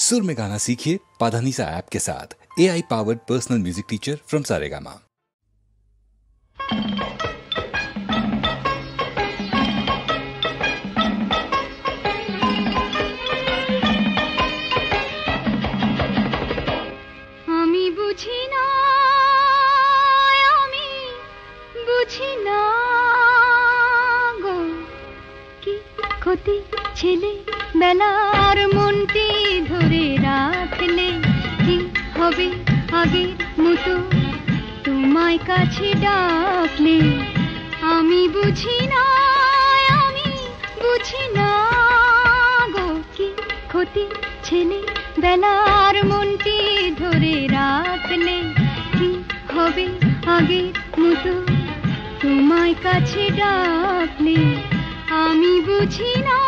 सुर में गाना सीखिए पाधानीसा ऐप के साथ। AI powered personal music teacher from Saregama. ক্ষতি ছেলে বেলার মনটি ধরে রাখলে কি হবে আগের মতো তোমায় কাছে ডাকলে আমি বুঝি না গো কি ক্ষতি ছেলে বেলার মনটি ধরে রাখলে কি হবে আগের মতো তোমায় কাছে ডাকলে আমি বুঝি না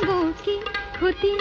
গো কি ক্ষতি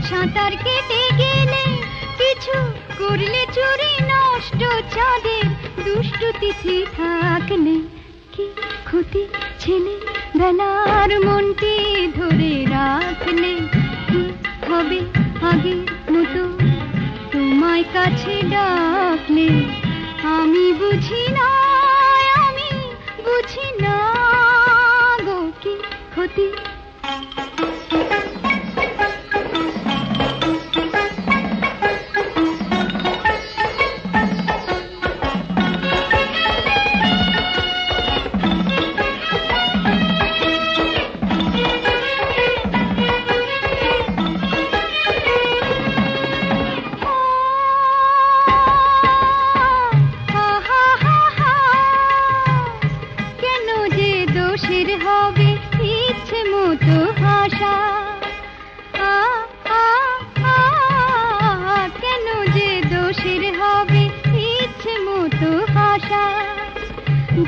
সাঁতার কেটে গেলে কিছু করলে চুরি নষ্ট চাঁদের দুষ্টু তিথি থাকলে কি ক্ষতি ছেলে বেলার মনটি ধরে রাখলে কি হবে আগের মতো তোমায় কাছে ডাকলে আমি বুঝি না গো কি ক্ষতি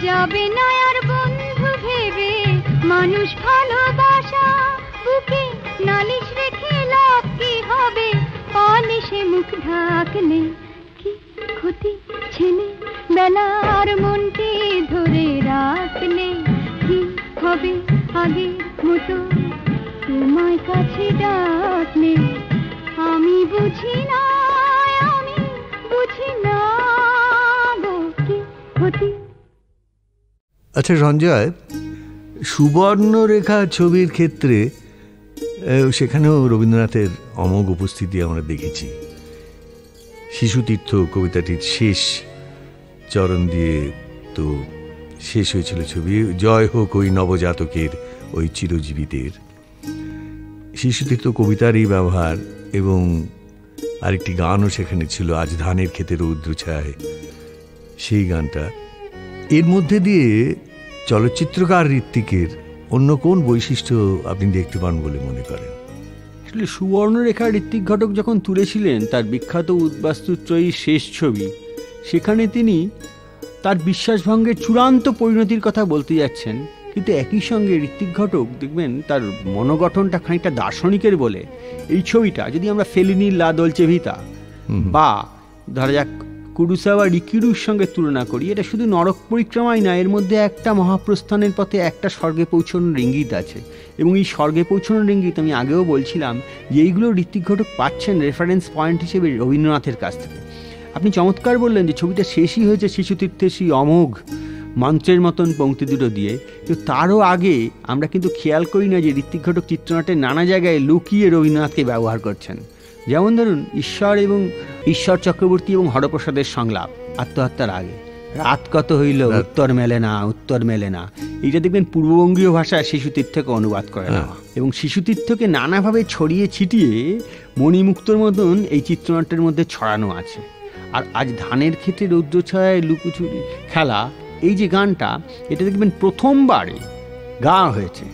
যাবে না আর বন্ধু ভেবে মানুষ ভালোবাসা বুকে নালিশ রেখে লাভ কি হবে পালিশে মুখ ঢাকলে কি ক্ষতি ছেলে বেলার মনটি ধরে রাখলে কি হবে আগের মতো তোমায় কাছে ডাকলে আমি বুঝি না গো কি ক্ষতি। আচ্ছা সঞ্জয়, সুবর্ণরেখা ছবির ক্ষেত্রে সেখানেও রবীন্দ্রনাথের অমোঘ উপস্থিতি আমরা দেখেছি। শিশুতীর্থ কবিতাটির শেষ চরণ দিয়ে তো শেষ হয়েছিল ছবি। জয় হোক ওই নবজাতকের, ওই চিরজীবিতের। শিশুতীর্থ কবিতারই ব্যবহার এবং আরেকটি গানও সেখানে ছিল, আজ ধানের ক্ষেতে রৌদ্র ছায়, সেই গানটা। এর মধ্যে দিয়ে চলচ্চিত্রকার ঋত্বিকের অন্য কোন বৈশিষ্ট্য আপনি দেখতে পান বলে মনে করেন? আসলে সুবর্ণরেখা ঋত্বিক ঘটক যখন তুলেছিলেন তার বিখ্যাত উদ্বাস্তুত্রয়ী শেষ ছবি, সেখানে তিনি তার বিশ্বাসভঙ্গের চূড়ান্ত পরিণতির কথা বলতে যাচ্ছেন, কিন্তু একই সঙ্গে ঋত্বিক ঘটক দেখবেন তার মনোগঠনটা খানিকটা দার্শনিকের বলে। এই ছবিটা যদি আমরা ফেলিনির লা দলচে ভিতা বা ধরা যাক কুরুসাওয়া রিকিরুর সঙ্গে তুলনা করি, এটা শুধু নরক পরিক্রমাই না, এর মধ্যে একটা মহাপ্রস্থানের পথে একটা স্বর্গে পৌঁছানোর ইঙ্গিত আছে। এবং এই স্বর্গে পৌঁছানোর ইঙ্গিত আমি আগেও বলছিলাম যে এইগুলো ঋত্বিক ঘটক পাচ্ছেন রেফারেন্স পয়েন্ট হিসেবে রবীন্দ্রনাথের কাছ থেকে। আপনি চমৎকার বললেন যে ছবিটা শেষই হয়েছে শিশুতীর্থের সেই অমোঘ মন্ত্রের মতন পংক্তি দুটো দিয়ে, কিন্তু তারও আগে আমরা কিন্তু খেয়াল করি না যে ঋত্বিক ঘটক চিত্রনাট্যের নানা জায়গায় লুকিয়ে রবীন্দ্রনাথকে ব্যবহার করছেন। যেমন ধরুন ঈশ্বর চক্রবর্তী এবং হরপ্রসাদের সংলাপ আত্মহত্যার আগে, রাত কত হইল, উত্তর মেলে না, উত্তর মেলে না। এইটা দেখবেন পূর্ববঙ্গীয় ভাষায় শিশুতীর্থকে অনুবাদ করে নেওয়া, এবং শিশুতীর্থকে নানাভাবে ছড়িয়ে ছিটিয়ে মণিমুক্তর মতন এই চিত্রনাট্যের মধ্যে ছড়ানো আছে। আর আজ ধানের ক্ষেত্রে রৌদ্রছায়ায় লুকোচুরি খেলা, এই যে গানটা, এটা দেখবেন প্রথমবারে গাওয়া হয়েছে।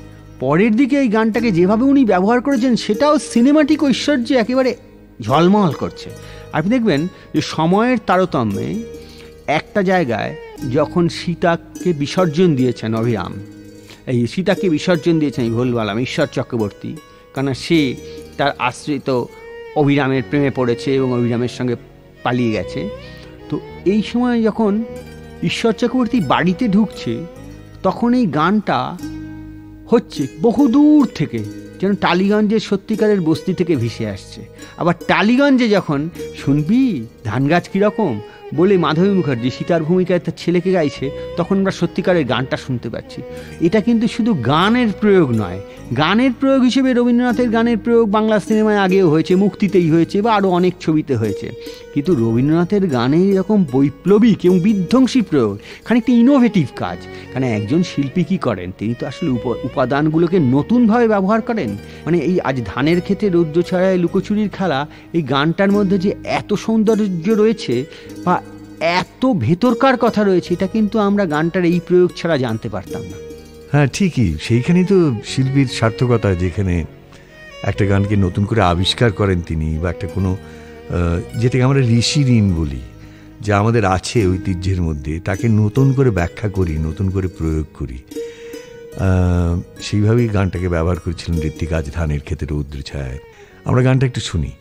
পরের দিকে এই গানটাকে যেভাবে উনি ব্যবহার করেছেন সেটাও সিনেমাটিক ঐশ্বর্যে একেবারে ঝলমল করছে। আপনি দেখবেন যে সময়ের তারতম্যে একটা জায়গায় যখন সীতাকে বিসর্জন দিয়েছেন অভিরাম, এই সীতাকে বিসর্জন দিয়েছেন, এই ভুলবালাম ঈশ্বর চক্রবর্তী, কারণ সে তার আশ্রিত অভিরামের প্রেমে পড়েছে এবং অভিরামের সঙ্গে পালিয়ে গেছে। তো এই সময় যখন ঈশ্বর চক্রবর্তী বাড়িতে ঢুকছে, তখন এই গানটা হচ্ছে বহুদূর থেকে, যেন টালিগঞ্জের সত্যিকারের বস্তি থেকে ভেসে আসছে। আবার টালিগঞ্জে যখন শুনবি ধান গাছ কীরকম বলে মাধবী মুখার্জি সীতার ভূমিকায় তার ছেলেকে গাইছে, তখন আমরা সত্যিকারের গানটা শুনতে পাচ্ছি। এটা কিন্তু শুধু গানের প্রয়োগ নয়, গানের প্রয়োগ হিসেবে রবীন্দ্রনাথের গানের প্রয়োগ বাংলা সিনেমায় আগেও হয়েছে, মুক্তিতেই হয়েছে, বা আরও অনেক ছবিতে হয়েছে। কিন্তু রবীন্দ্রনাথের গানের এরকম বৈপ্লবিক এবং বিধ্বংসী প্রয়োগ খানিকটা ইনোভেটিভ কাজ। কারণ একজন শিল্পী কী করেন, তিনি তো আসলে উপাদানগুলোকে নতুনভাবে ব্যবহার করেন। মানে এই আজ ধানের ক্ষেত্রে রৌদ্রছায়ায় লুকোচুরির খেলা, এই গানটার মধ্যে যে এত সৌন্দর্য রয়েছে বা এত ভেতরকার কথা রয়েছে, এটা কিন্তু আমরা গানটার এই প্রয়োগ ছাড়া জানতে পারতাম না। হ্যাঁ ঠিকই, সেইখানেই তো শিল্পীর সার্থকতা, যেখানে একটা গানকে নতুন করে আবিষ্কার করেন তিনি, বা একটা কোনো যেটাকে আমরা ঋষি ঋণ বলি, যা আমাদের আছে ঐতিহ্যের মধ্যে, তাকে নতুন করে ব্যাখ্যা করি, নতুন করে প্রয়োগ করি। সেইভাবেই গানটাকে ব্যবহার করেছিলেন ঋত্বিক আজ ধানের ক্ষেতে রৌদ্রছায়ায়। আমরা গানটা একটু শুনি।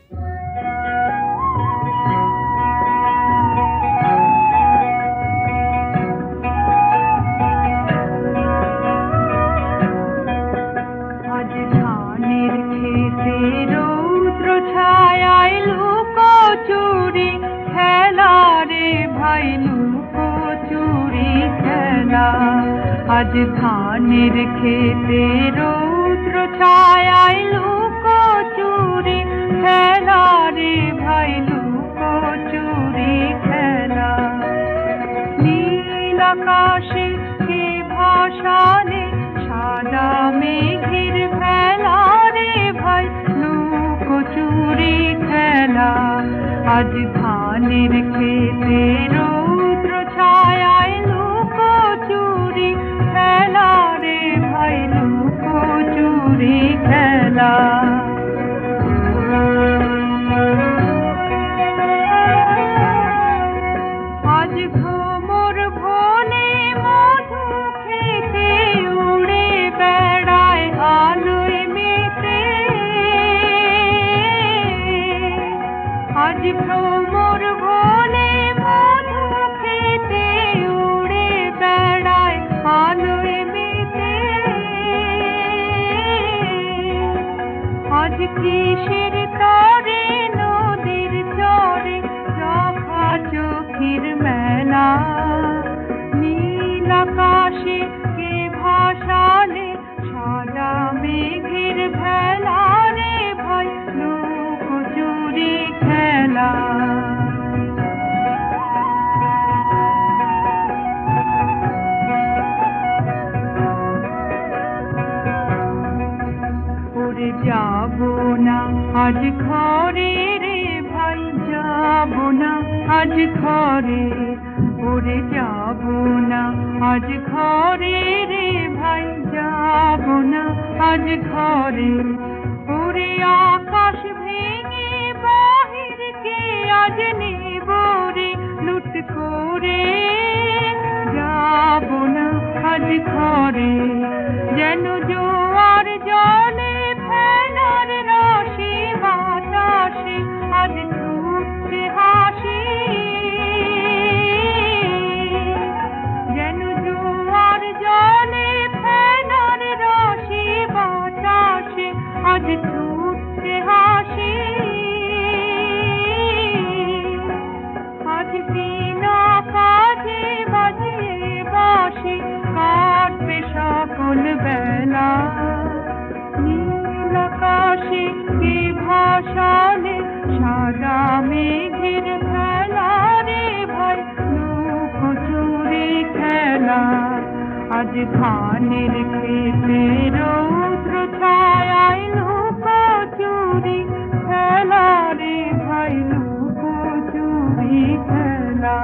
আজ ধানের খেতে রৌদ্র ছায়ায় লুকোচুরি খেলা রে ভাই, লুকোচুরি খেলা। নীল আকাশে কে ভাসালে সাদা মেঘের ভেলা রে ভাই, লুকোচুরি খেলা। আজ ধানের খেতে রৌদ্র ছায়ায় লুকোচুরি খেলা রে ভাই, লুকোচুরি খেলা। আজ ভ্রমর ভোলে মধু খেতে উড়ে বেড়ায় আলোয় মেতে। আজ ভ্রমর ভোলে মধু খেতে উড়ে বেড়ায় আলোয় মেতে। আজ কিসের তরে নদীর চরে চোখা চোখের মেলা। নীল আকাশে কে ভাসালে সাদা মেঘের ভেলা রে ভাই, লুকোচুরি খেলা। ওরে যাবো না আজ ঘরে রে ভাই, যাবো না আজ ঘরে। ওরে যাবো না আজ ঘরে রে ভাই, যাবো না আজ ঘরে। ওরে আকাশ ভেঙে বাহিরকে আজ নেব রে লুট করে। যাবো না আজ ঘরে, যেন জোয়ার জলে ফেনার রসে বাতাসে আজ ছুটছে হাসি। যেন জোয়ার জলে ফেনার রসে বাতাসে আজ ছুটছে হাসি। আজ বিনা কাজে বাজিয়ে বাঁশি কাটবে সকল বেলা। নীল আকাশে কে ভাসালে সাদা মেঘের ভেলা রে ভাই, লুকোচুরি আজ ধানের খেতে রৌদ্র ছায়ায় লুকোচুরি খেলা রে ভাই লুকোচুরি খেলা।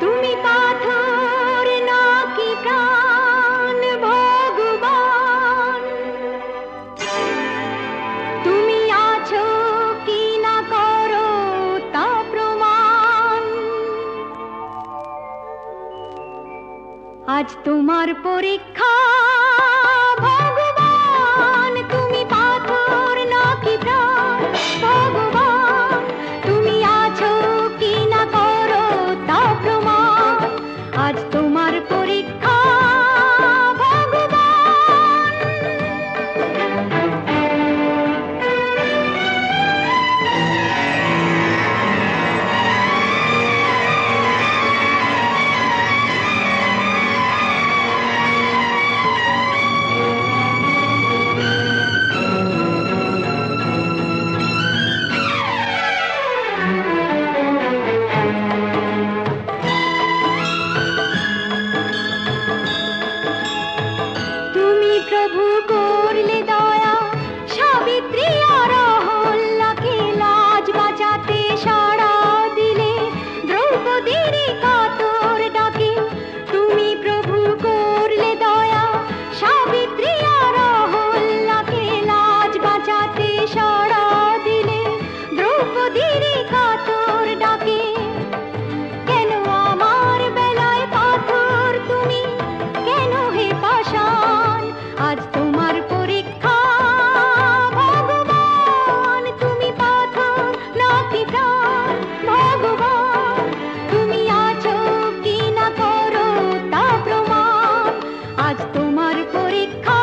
তুমি পাথর নাকি প্রাণ ভগবান, তুমি আছো কি না করো তা প্রমাণ। আজ তোমার পরীক্ষা ভগবান, তুমি পাথর নাকি প্রাণ ভগবান, তুমি আছো কি না করো তা প্রমাণ। আজ তোমার পরীক্ষা ভগবান। তুমি প্রভু করলে দয়া, সাবিত্রী আর অহল্যাকে লাজ বাঁচাতে সাড়া দিলে, দ্রৌপদীর কাতর ডাকে। তুমি প্রভু করলে দয়া, সাবিত্রী আর অহল্যাকে লাজ বাঁচাতে সাড়া দিলে, দ্রৌপদীর কাতর ডাকে। কেন আমার বেলায় পাথর তুমি, কেন হে পাষাণ? আজ তোমার পরীক্ষা ভগবান, তুমি পাথর নাকি প্রাণ ভগবান, তুমি আছো কি না করো তা প্রমাণ। আজ তোমার পরীক্ষা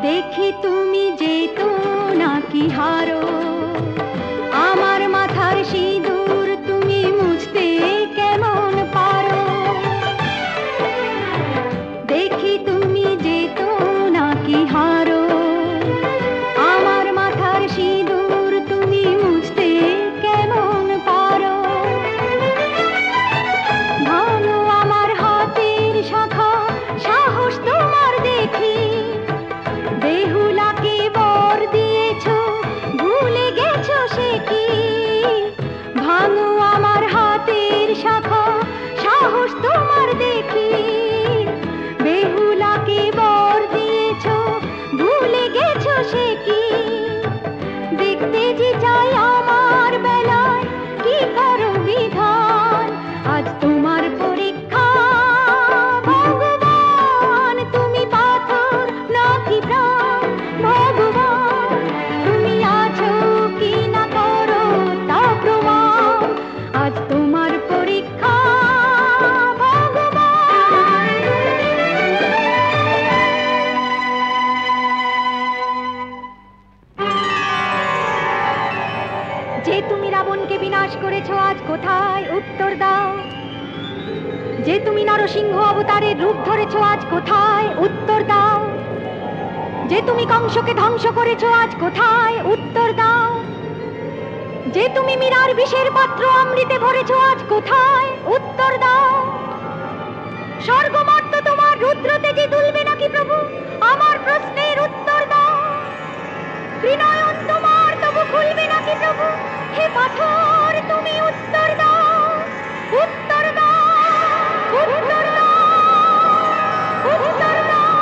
দেখি তুমি যেতো নাকি হারো, আমার মাথার সিঁদুর তুমি মুছতে কেমন পারো। দেখি তুমি যেতো নাকি হারো, আমার মাথার সিঁদুর তুমি মুছতে কেমন পারো। ভালো আমার হাতের শাখা, সাহস তোমার দেখি, বেহুলাকে বর দিয়েছো ভুলে গেছো সে কি। ভাঙো আমার হাতের শাখা, সাহস তোমার দেখি, বেহুলাকে বর দিয়েছো ভুলে গেছো সে কি। দেখতে যে চাই আমার বেলায় কি করো বিধান। আজ তোমার পরীক্ষা ভগবান, তুমি পাথর নাকি প্রাণ ভগবান, তুমি আছো কি না করো তা প্রমাণ। আজ তোমার পরীক্ষা ভগবান। যে তুমি রাবণকে বিনাশ করেছো আজ কোথায় উত্তর দাও। যে তুমি নরসিংহ অবতারের রূপ ধরেছো আজ কোথায় উত্তর দাও। যে তুমি কংসকে ধ্বংস করেছো আজ কোথায় উত্তর দাও। যে তুমি মীরার বিষের পাত্র অমৃতে ভরেছো আজ কোথায় উত্তর দাও। স্বর্গমর্ত তোমার রুদ্র তেজে তুলবে নাকি প্রভু, আমার প্রশ্নের উত্তর দাও। ত্রিনয়ন তোমার তবু খুলবে নাকি প্রভু, হে পাথর তুমি উত্তর দাও। উত্তর দাও, উত্তর দাও, উত্তর দাও।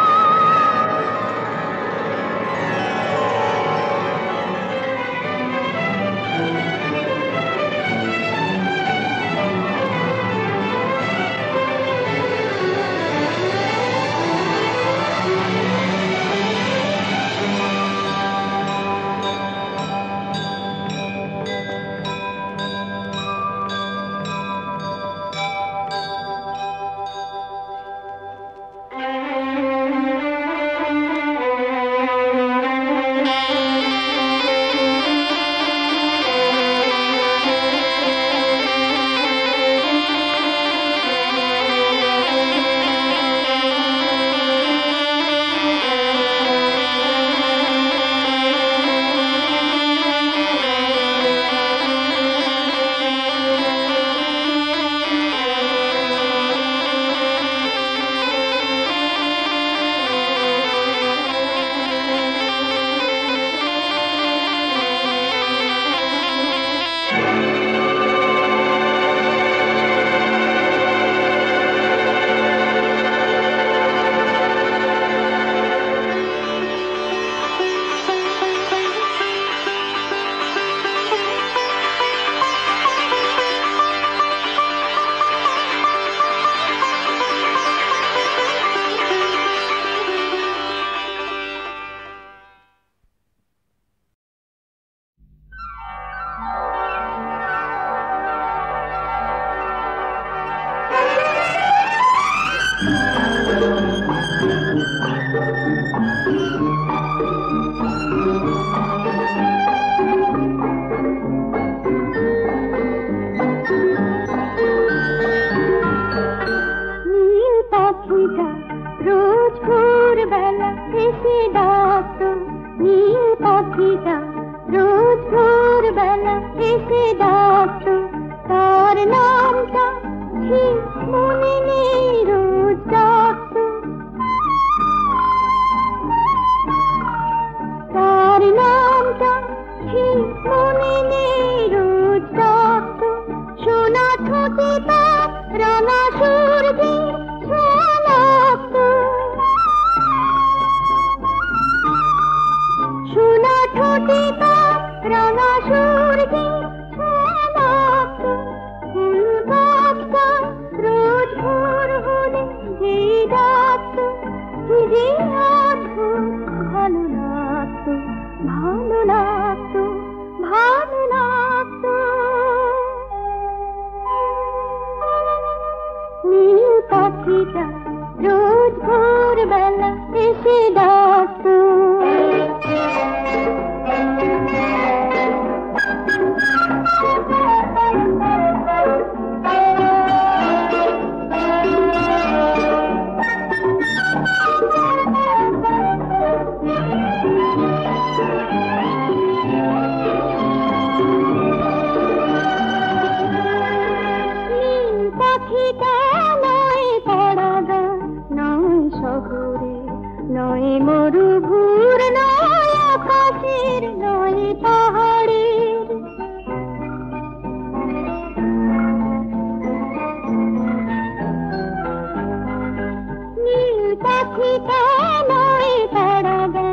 পাখিটা রোজ ভোরবেলা এসে ডাকতো, তার নামটা ঠিক মনে নেই, রোজ ডাকতো, তার নামটা ঠিক মনে নেই, রোজ ডাকতো। সোনা ঠোঁটে তার রাঙা সূর্যের ছোঁয়া লাগতো, সোনা ঠোঁটে তার রাঙা সূর্যের ছোঁয়া লাগতো। ফুল গাছটা রোজ ভোর হলে যেই ডাকতো, কি যে অদ্ভুত ভালো লাগতো, ভালো লাগতো, ভালো লাগতো। নীল পাখিটা রোজ ভোরবেলা এসে ডাকতো। পাখিটা নয় পাড়াগা, নয় শহরে, নয় মরুভূর, নয় আকাশের, নয় পাহাড়ের। নীল পাখিটা নয় পাড়াগা,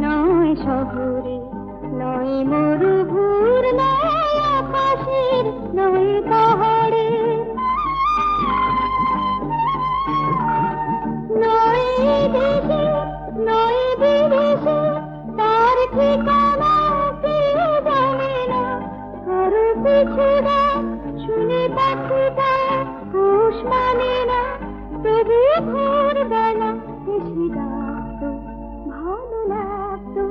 নয় শহরে, নয় মরুভূর, নয় আকাশের, নয় পাহাড়ের। নয় দেশে, নয় বিদেশে, তার ঠিকানা কে জানে না। কারো পিছুরা শুনে পাখিটা হুঁশ মানে না, তবু ভোরবেলা এসে ডাকতো, ভালো লাগতো,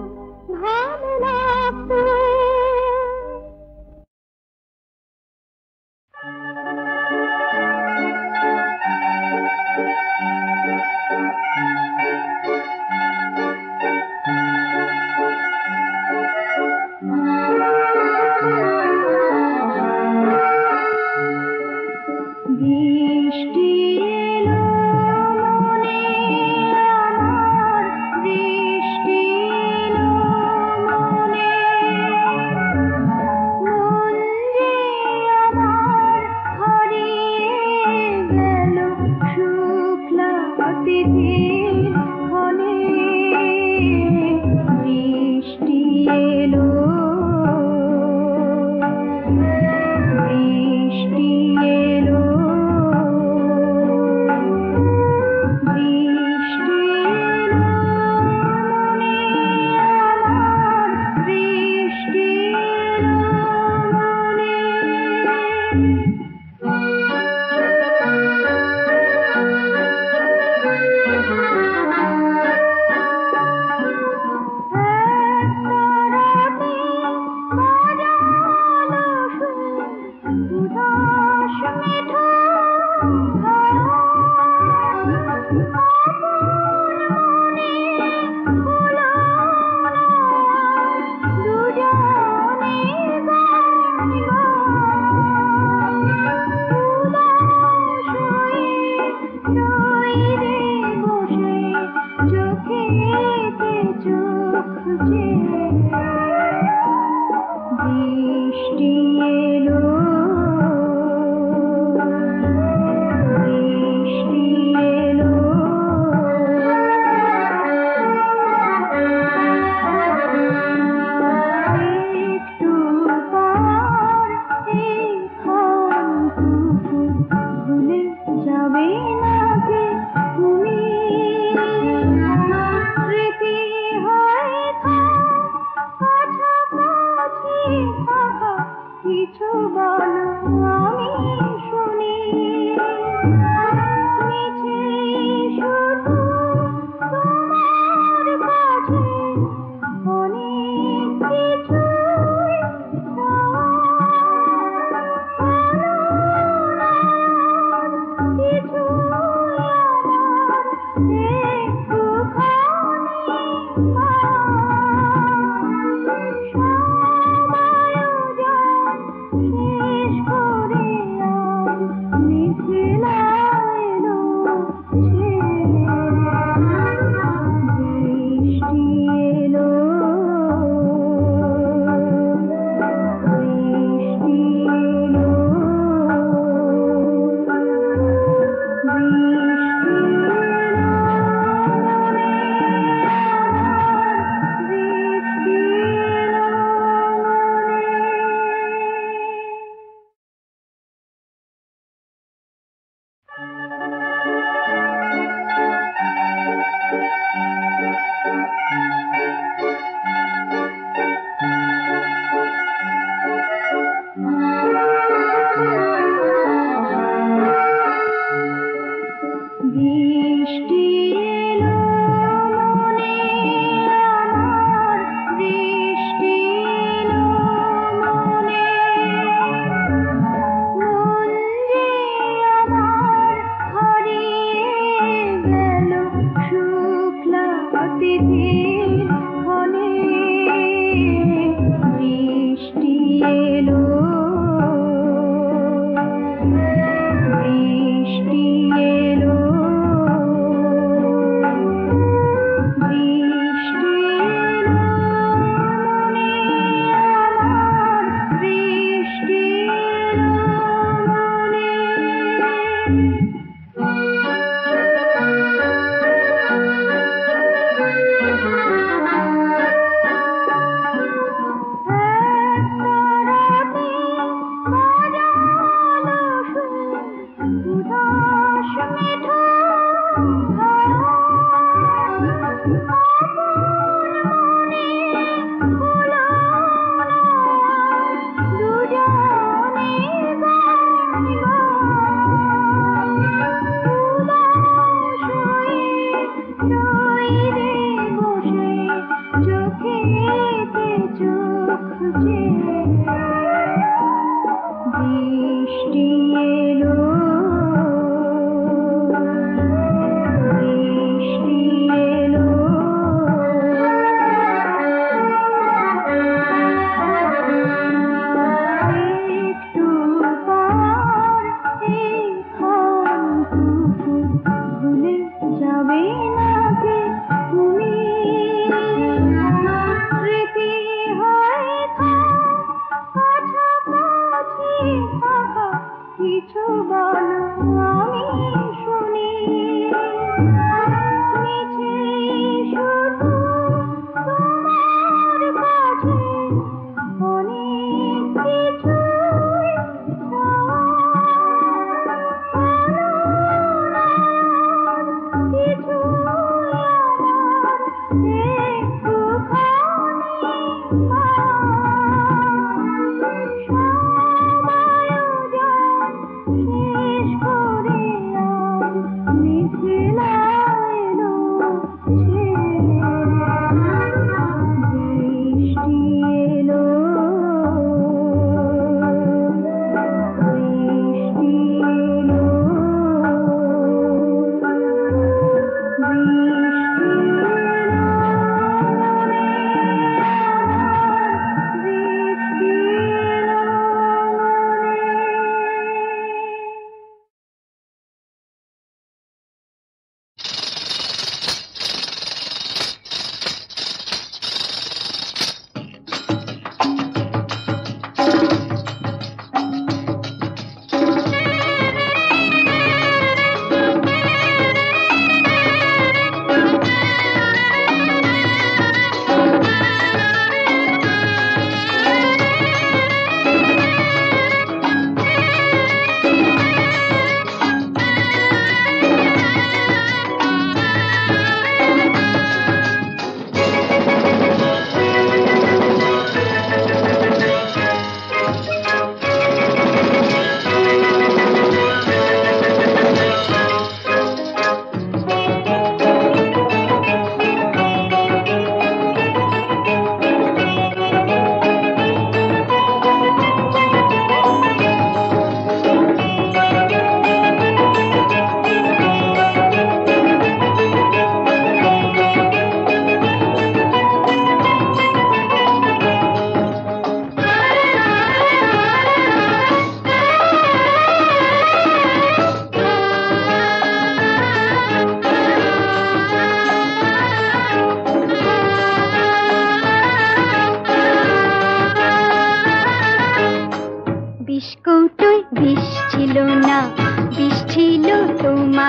ভালো লাগতো। বৃষ্টি এলো মনে আমার, বৃষ্টি এলো মনে, মন যে আমার হারিয়ে গেল শুক্লা তিথির ক্ষণে। বৃষ্টি এলো, বৃষ্টি এলো, বৃষ্টি এলো মনে আমার, বৃষ্টি এলো মনে। রাতে বাজালো সুর, উদাস মেঠো ধারা, আপন মনে হলো না, দুজনে গান গান। উদাস হয়ে রই রে বসে, চোখেতে চোখ চেয়ে। বৃষ্টি এলো, বৃষ্টি এলো, একটু পর এখানটুকু ভুলে যাবে না যে তুমি। স্মৃতি হয়তো কাছাকাছি থাকা, কিছু বলো আমি শুনি। মিছে শুধু তোমার কাছে অনেক কিছুই চাওয়া, কিছুই আমার একটুখানি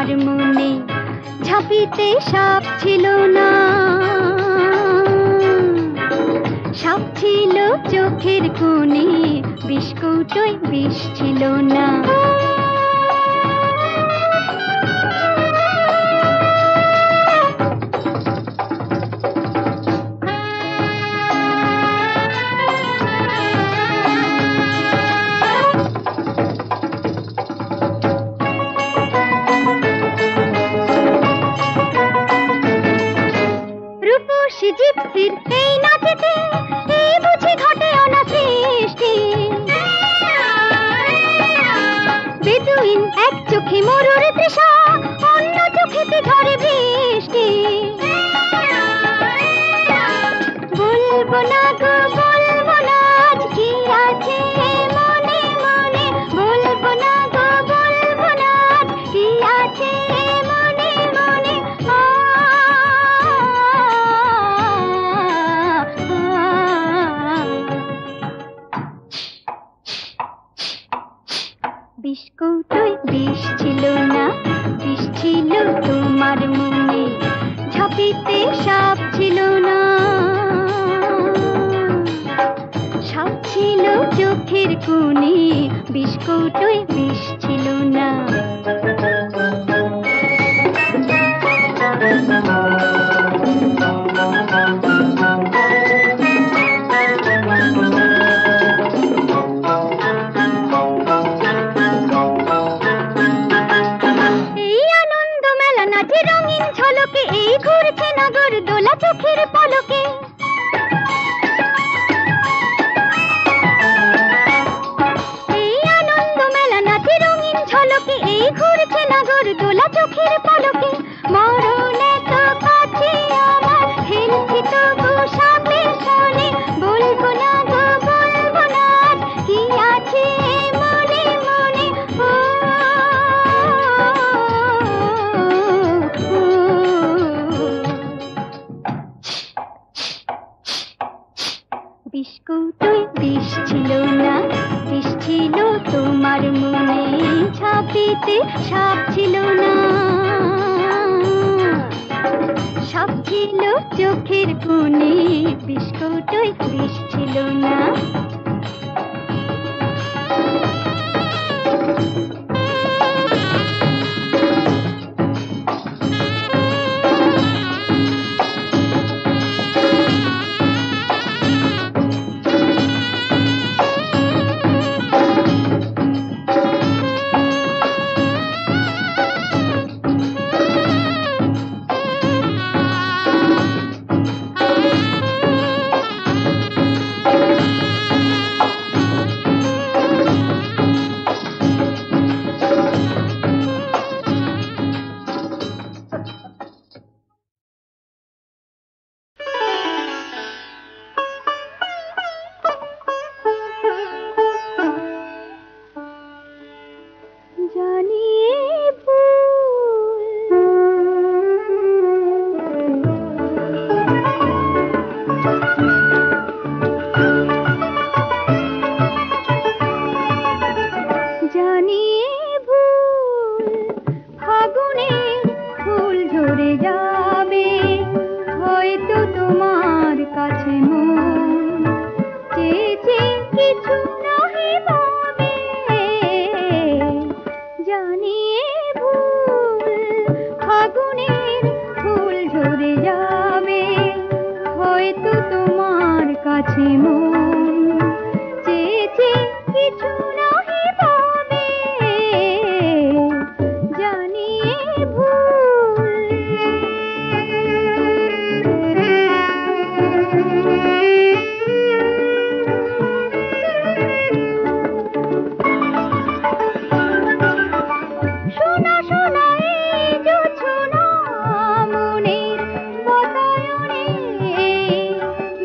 তোমার মনে ঝাঁপিতে সাপ ছিল না, সাপ ছিল চোখের কোণে, বিস্কুটই বিষ ছিল না। জিপসির এই নাচেতে এই বুঝি ঘটে অনাসৃষ্টি, বেদুইন এক চোখে মরুর তৃষা, অন্য চোখেতে ঝরে বৃষ্টি। বলবো না গো বলবো না, আজ কি আছে মনে মনে, বলবো না গো বলবো না, আজ কি আছে মনে মনে। বিস্কুটই বিষ ছিল না, বিষ ছিল তোমার মনে ঝাঁপিতে সাপ ছিল না, সাপ ছিল চোখের কোণে, বিস্কুটই বিষ ছিল না। রঙিন ঝলকে এই ঘুরছে নগর দোলা চোখের পলকে, এই আনন্দ মেলা নাচে রঙিন ঝলকে এই ঘুরছে নগর দোলা চোখের পলকে। মরণে তো কাছে আমার খেলছি তবু সাপের সনে, বলবো না গো বলবো না, কি আছে মনে মনে। বিস্কুটই বিষ ছিল না, বিষ ছিল তোমার মনে ঝাঁপিতে সাপ ছিল না, সাপ ছিল চোখের কোণে, বিস্কুটই বিষ ছিল না।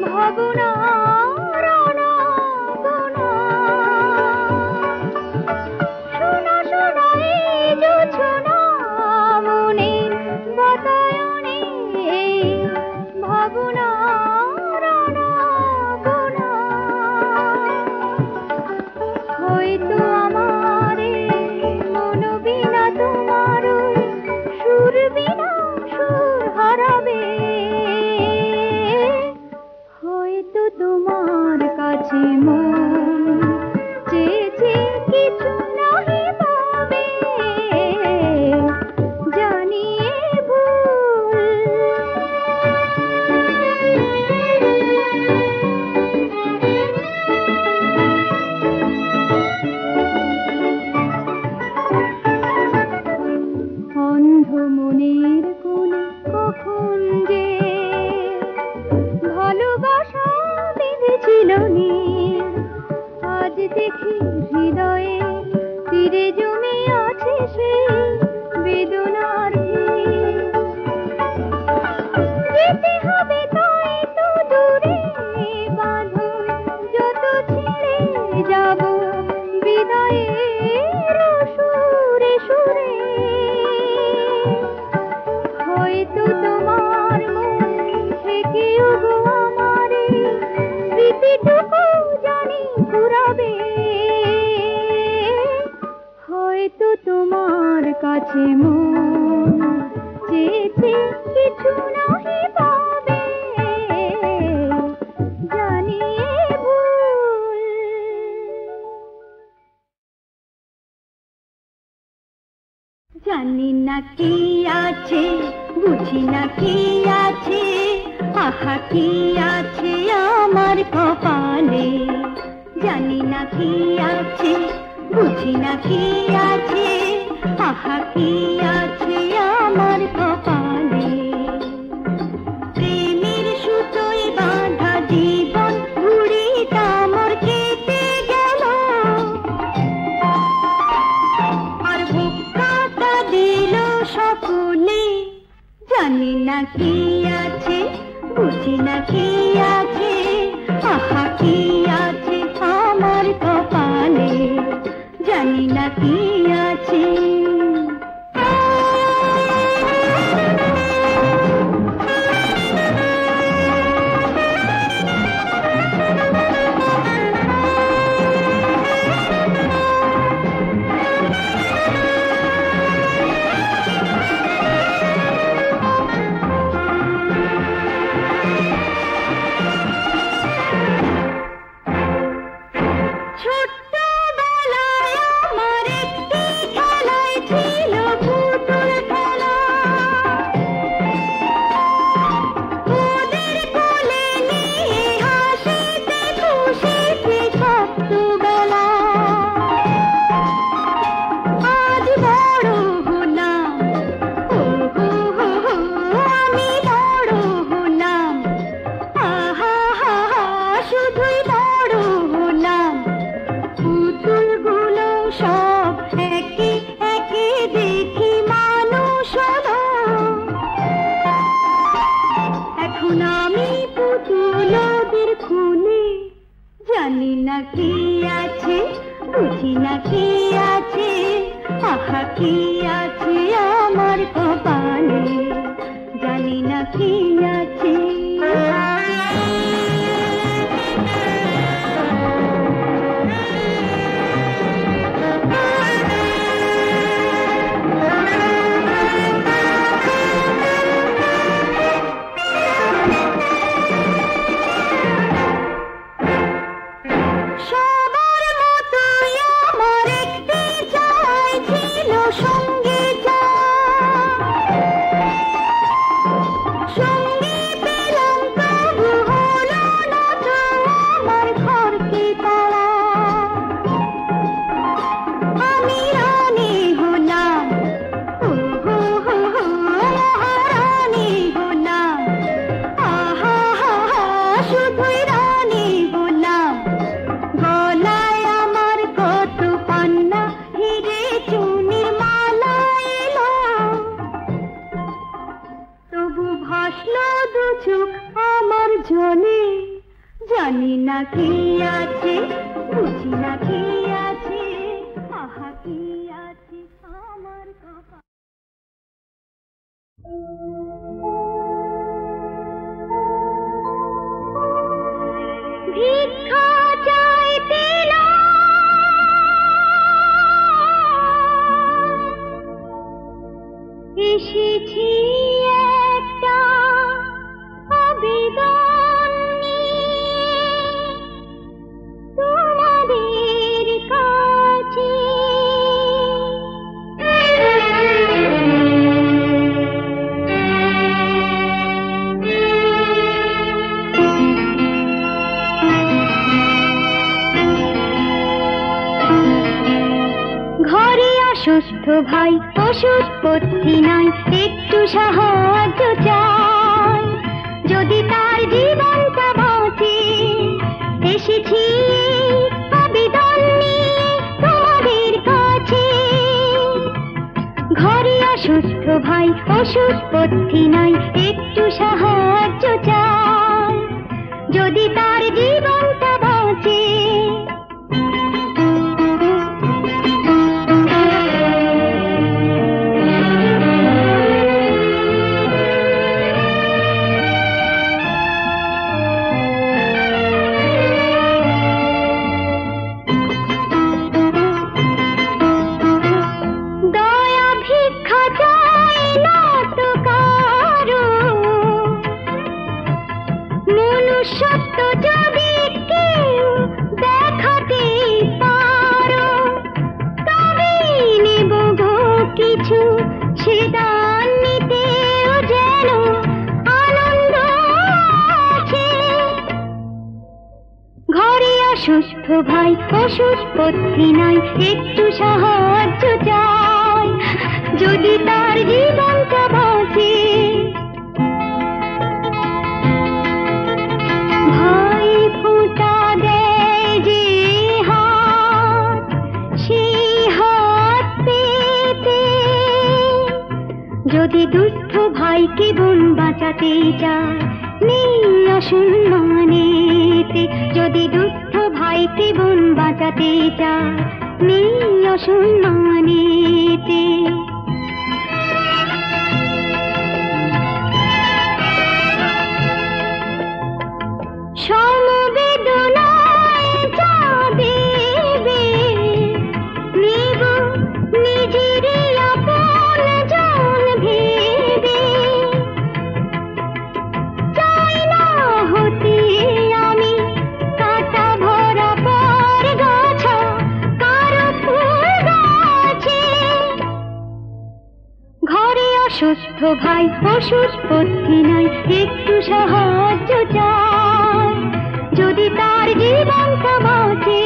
ভাবনার কাছে মন চেয়েছে কিছু নাহি পাবে জানিয়ে ভুল। অন্ধ মনের কোণে কখন যে ভালোবাসা বেঁধেছিল নীর, আজ দেখি হৃদয়ে তীরে জমে আছে সেই বেদনার ভিড়। যেতে হবে তাই তো দূরে বাঁধন যত ছেড়ে যাব বিদায়ের সুরে সুরে। হয়তো তোমার মন থেকেও গো আমারে স্মৃতিটুকু জানি ঘুরাবে, হয়তো তোমার কাছে মন চেয়েছে কিছু নাহি পাবে জানিয়ে ভুল। জানি না কি আছে বুঝি না কি আছে, আহা কি আছে আমার কপালে। জানি না কি আছে বুঝি না কি আছে, আহা কি আছে আমার কপালে। প্রেমের সুতোয় বাঁধা জীবন ঘুড়িটা মোর কেটে গেল, আর ভোক্তাটা দিল সকলে। জানি না কি আছে বুঝি না কি আছে, আহা কি আছে আমার কপালে। জানি না কি আছে। ছোট্টবেলায় আমার একটি খেলায় ছিল পুতুল খেলা, ওদের কোলে নিয়ে হাসিতে খুশিতে কাটতো বেলা। আজ বড় হলাম, ও হো হো হো, আমি বড় হলাম, আহা হা হা, শুধুই বড় হলাম। পুতুলগুলো সব একে একে দেখি মানুষ হলো, এখন আমি পুতুল ওদের খুলে। জানি না কি আছে বুঝি না কি আছে, আহা কি আছে আমার কপালে। জানি না কি আছে। সবার মতোই আমার একটি চাই ছিল সঙ্গে যা, সঙ্গে পেলাম তবু হলো না তো আমার ঘরকে তারা। আমি রানী হলাম, ও হো হো হো, মহারানী হলাম, আহা হা হা, শুধুই রানী হলাম। গলায় আমার কত পান্না হিরে চুনির মালা এলো, তবু ভাসলো দু চোখ আমার জলে। জানি না কি আছে বুঝি না কি আছে, আহা কি আছে আমার কপালে। ভিক্ষা চাইতে এসেছি একটা আবেদন নিয়ে, অসুস্থ ভাই ওষুধ পথ্যি নাই, একটু সাহায্য চাই, যদি তার জীবনটা বাঁচে। এসেছি আবেদন নিয়ে তোমাদের কাছে, ঘরে অসুস্থ ভাই ওষুধ পথ্যি নাই, একটু সাহায্য চাই, যদি তার জীবনটা বাঁচে। অসুস্থ ভাই ওষুধ পথ্যি নাই, একটু সাহায্য চাই, যদি তার জীবনটা বাঁচে। ভাই ফোঁটা দেয় যে হাত, সেই হাত পেতে, যদি দুস্থ ভাইকে বোন বাঁচাতে চায়, নেই অসম্মানেতে, যদি দুস্থ ভাইকে বোন বাঁচাতে চায়, নেই অসম্মানেতে। সমবেদনায় যা দেবে নেব নিজেরই আপন জন ভেবে, চাই না হতে আমি কাঁটা ভরা পর গাছা কারো ফুল গাছে। ঘরে অসুস্থ ভাই ওষুধ পথ্যি নাই, একটু সাহায্য চাই, যদি তার জীবনটা বাঁচে।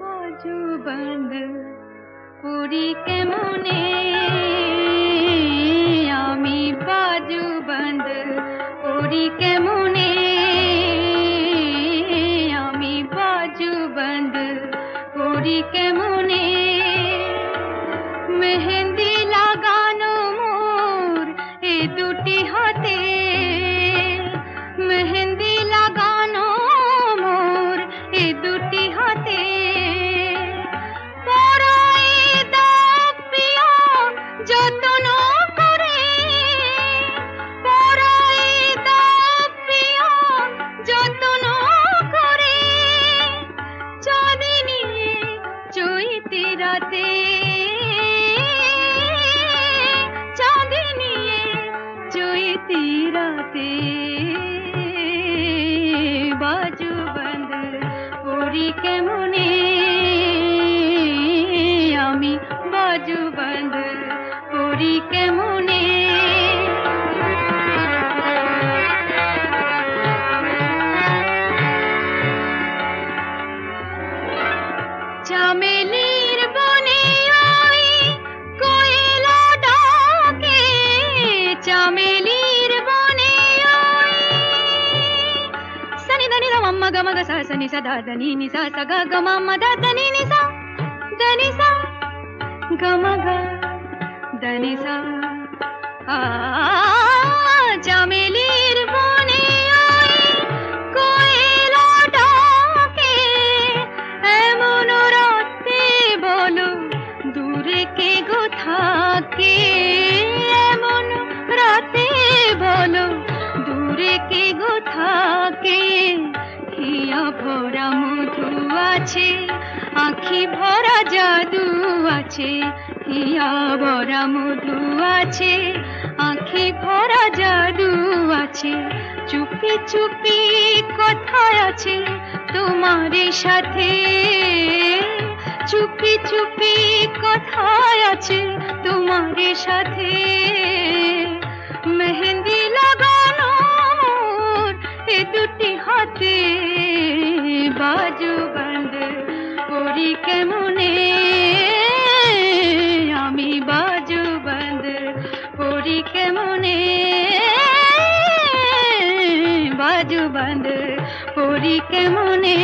বাজু বন্ধ পুরি কেমনে, আমি বাজু বন্ধ পুরি কেমনে, আমি বাজু বন্ধ পুরি কেমনে, মেহেন্দি লাগানো মোর এ দুটি হাতে, মেহেন্দি লাগানো মোর এ দুটি হাতে, যত্ন করে পরাই দাপিয়া, যত্ন করে চাঁদিনী চৈতি রাতে, চাঁদিনী চৈতি রাতে, বাজু বন্ধ পুরি কেমনে, আমি বাজু বন্ধ পুরি কেমনে। চামেলির বনে ওই কোয়েলা ডাকে, চামেলির বনে ওই সনি దని ద মম্ম গম গ সা সনি সা ধা దని নি সা সা গ গ মম্ম ধা దని নি সা దని সা গম গ దని সা। চামেলির বনে ওই কোয়েলা ডাকে, এমন রাতে বলো দূরে কে গো থাকে, এমন রাতে বলো দূরে কে গো থাকে, হিয়া ভরা মধু আছে, আঁখি ভরা জাদু আছে, হিয়া ভরা মধু আছে, আঁখি আঁখি ভরা জাদু আছে, চুপি চুপি কথা আছে তোমার সাথে, চুপি চুপি কথা আছে তোমার সাথে। মেহেন্দি লাগানো এ দুটি হাতে, বাজু বন্ধ করি কেমনে আমি, বাজু বন্ধ করি কেমনে, বাজু বন্ধ করি কেমনে।